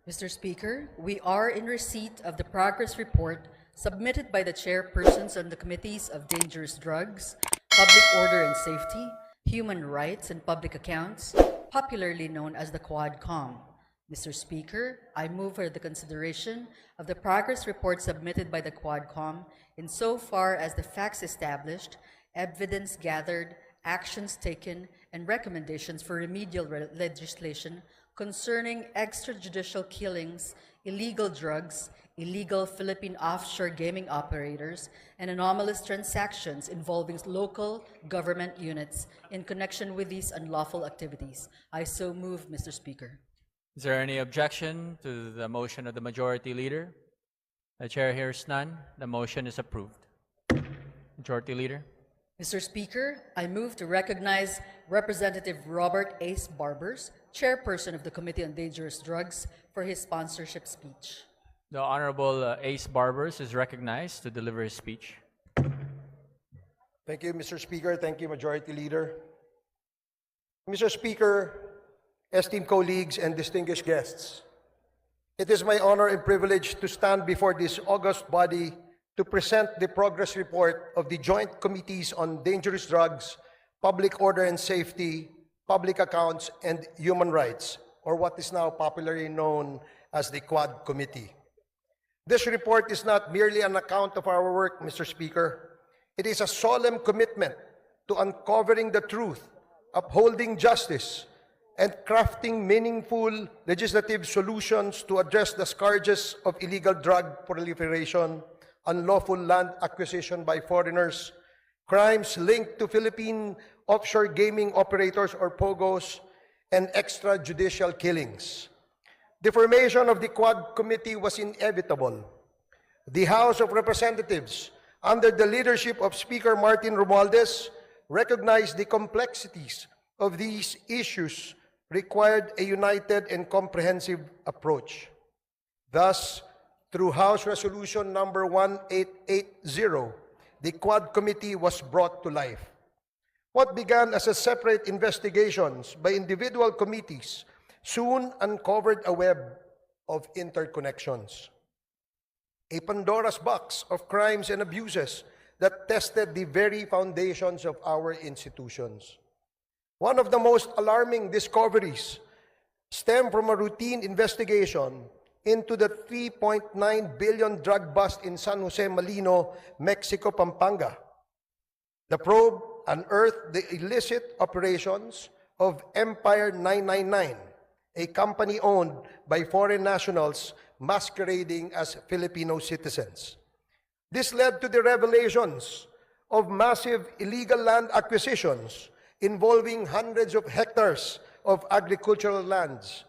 Mr. Speaker, we are in receipt of the progress report submitted by the chairpersons on the Committees of Dangerous Drugs, Public Order and Safety, Human Rights and Public Accounts, popularly known as the QuadCom. Mr. Speaker, I move for the consideration of the progress report submitted by the QuadCom insofar as the facts established, evidence gathered, actions taken, and recommendations for remedial legislation concerning extrajudicial killings, illegal drugs, illegal Philippine offshore gaming operators, and anomalous transactions involving local government units in connection with these unlawful activities. I so move, Mr. Speaker. Is there any objection to the motion of the Majority Leader? The Chair hears none. The motion is approved. Majority Leader. Mr. Speaker, I move to recognize Representative Robert Ace Barbers, Chairperson of the Committee on Dangerous Drugs, for his sponsorship speech. The Honorable Ace Barbers is recognized to deliver his speech. Thank you, Mr. Speaker. Thank you, Majority Leader. Mr. Speaker, esteemed colleagues and distinguished guests, it is my honor and privilege to stand before this august body to present the progress report of the Joint Committees on Dangerous Drugs, Public Order and Safety, Public Accounts, and Human Rights, or what is now popularly known as the Quad Committee. This report is not merely an account of our work, Mr. Speaker. It is a solemn commitment to uncovering the truth, upholding justice, and crafting meaningful legislative solutions to address the scourges of illegal drug proliferation, unlawful land acquisition by foreigners, crimes linked to Philippine offshore gaming operators or POGOs, and extrajudicial killings. The formation of the Quad Committee was inevitable. The House of Representatives, under the leadership of Speaker Martin Romualdez, recognized the complexities of these issues required a united and comprehensive approach. Thus, through House Resolution number 1880, the Quad Committee was brought to life. What began as a separate investigations by individual committees soon uncovered a web of interconnections, a Pandora's box of crimes and abuses that tested the very foundations of our institutions. One of the most alarming discoveries stemmed from a routine investigation into the 3.9 billion drug bust in San Jose, Malino, Mexico, Pampanga. The probe unearthed the illicit operations of Empire 999, a company owned by foreign nationals masquerading as Filipino citizens. This led to the revelations of massive illegal land acquisitions involving hundreds of hectares of agricultural lands,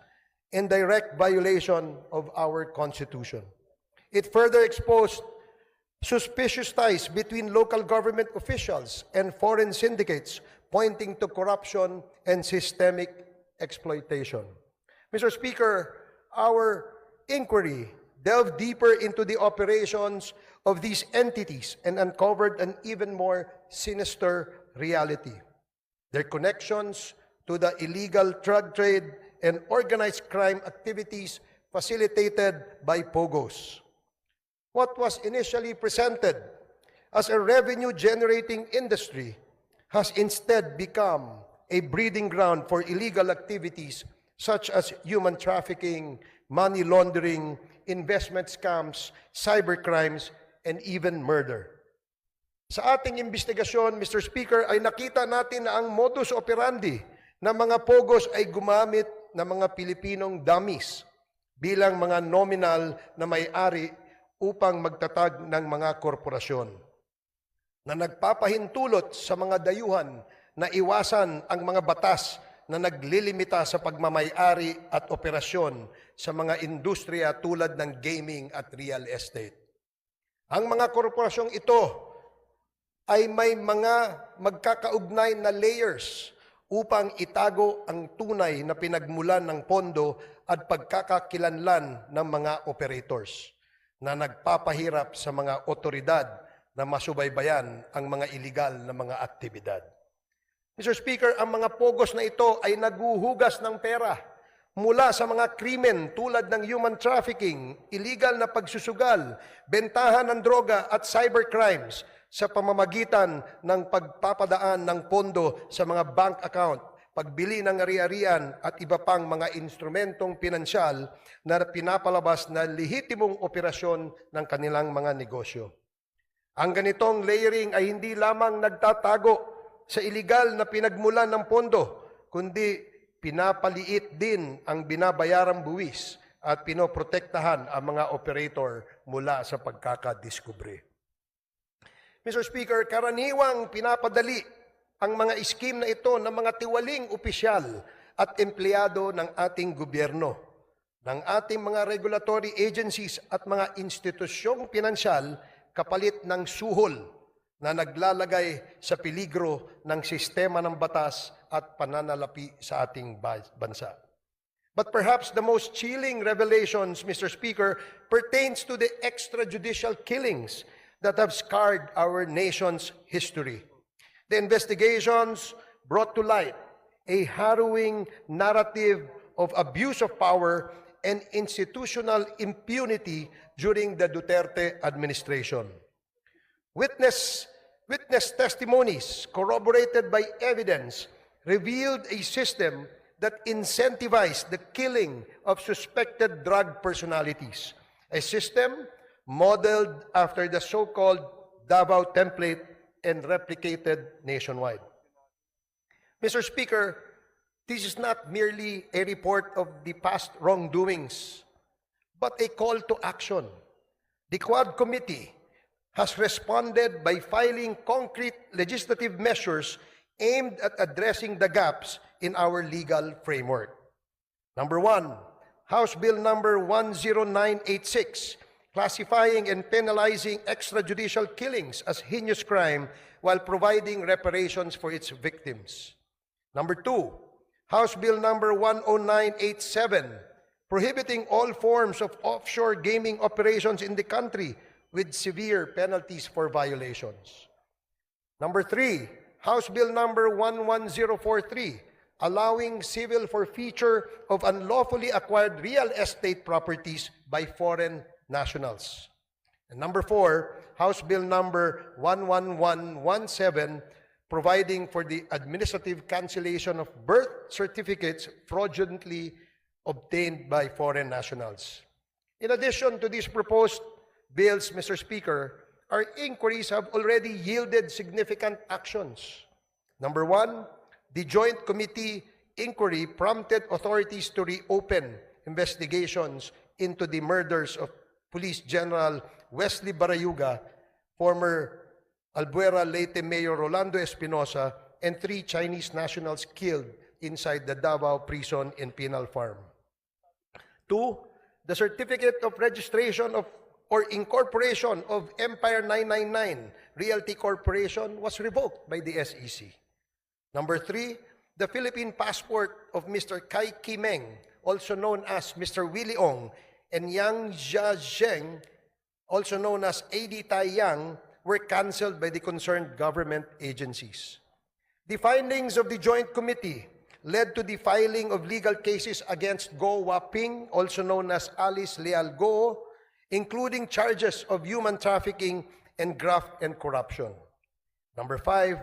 in direct violation of our Constitution. It further exposed suspicious ties between local government officials and foreign syndicates, pointing to corruption and systemic exploitation. Mr. Speaker, our inquiry delved deeper into the operations of these entities and uncovered an even more sinister reality: their connections to the illegal drug trade and organized crime activities facilitated by POGOs. What was initially presented as a revenue-generating industry has instead become a breeding ground for illegal activities such as human trafficking, money laundering, investment scams, cybercrimes, and even murder. Sa ating investigasyon, Mr. Speaker, ay nakita natin na ang modus operandi ng mga POGOs ay gumamit ng mga Pilipinong dummies bilang mga nominal na may-ari upang magtatag ng mga korporasyon na nagpapahintulot sa mga dayuhan na iwasan ang mga batas na naglilimita sa pagmamay-ari at operasyon sa mga industriya tulad ng gaming at real estate. Ang mga korporasyong ito ay may mga magkakaugnay na layers upang itago ang tunay na pinagmulan ng pondo at pagkakakilanlan ng mga operators na nagpapahirap sa mga otoridad na masubaybayan ang mga iligal na mga aktibidad. Mr. Speaker, ang mga POGOs na ito ay naguhugas ng pera mula sa mga krimen tulad ng human trafficking, illegal na pagsusugal, bentahan ng droga at cybercrimes sa pamamagitan ng pagpapadaan ng pondo sa mga bank account, pagbili ng ari-arian at iba pang mga instrumentong pinansyal na pinapalabas na lehitimong operasyon ng kanilang mga negosyo. Ang ganitong layering ay hindi lamang nagtatago sa iligal na pinagmulan ng pondo, kundi pinapaliit din ang binabayarang buwis at pinoprotektahan ang mga operator mula sa pagkakadiskubre. Mr. Speaker, karaniwang pinapadali ang mga iskim na ito ng mga tiwaling opisyal at empleyado ng ating gobyerno, ng ating mga regulatory agencies at mga institusyong pinansyal kapalit ng suhol na naglalagay sa peligro ng sistema ng batas at pananalapi sa ating bansa. But perhaps the most chilling revelations, Mr. Speaker, pertains to the extrajudicial killings that have scarred our nation's history. The investigations brought to light a harrowing narrative of abuse of power and institutional impunity during the Duterte administration. Witness testimonies corroborated by evidence revealed a system that incentivized the killing of suspected drug personalities, a system modeled after the so-called Davao template and replicated nationwide. Mr. Speaker, this is not merely a report of the past wrongdoings, but a call to action. The Quad Committee has responded by filing concrete legislative measures aimed at addressing the gaps in our legal framework. Number 1, House Bill number 10986, classifying and penalizing extrajudicial killings as heinous crime while providing reparations for its victims. Number 2, House Bill number 10987, prohibiting all forms of offshore gaming operations in the country with severe penalties for violations. Number 3, House Bill number 11043, allowing civil forfeiture of unlawfully acquired real estate properties by foreign nationals. And number 4, House Bill number 11117, providing for the administrative cancellation of birth certificates fraudulently obtained by foreign nationals. In addition to these proposed bills, Mr. Speaker, our inquiries have already yielded significant actions. Number 1, the Joint Committee inquiry prompted authorities to reopen investigations into the murders of Police General Wesley Barayuga, former Albuera Leyte Mayor Rolando Espinosa, and 3 Chinese nationals killed inside the Davao prison in Penal Farm. 2, the certificate of registration of or incorporation of Empire 999 Realty Corporation was revoked by the SEC. Number 3, the Philippine passport of Mr. Kai Kimeng, also known as Mr. Willie Ong, and Yang Jiazheng, also known as A.D. Tai Yang, were canceled by the concerned government agencies. The findings of the Joint Committee led to the filing of legal cases against Go Waping, also known as Alice Leal Go, including charges of human trafficking and graft and corruption. Number 5,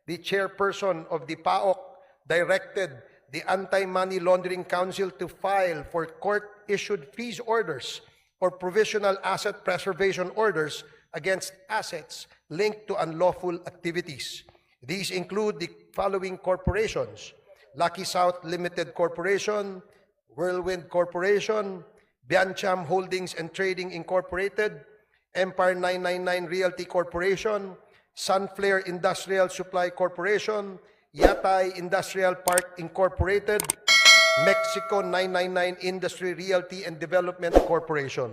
the chairperson of the PAOK directed the Anti-Money Laundering Council to file for court-issued freeze orders or provisional asset preservation orders against assets linked to unlawful activities. These include the following corporations: Lucky South Limited Corporation, Whirlwind Corporation, Biancham Holdings and Trading Incorporated, Empire 999 Realty Corporation, Sunflare Industrial Supply Corporation, Yatay Industrial Park Incorporated, Mexico 999 Industry Realty and Development Corporation.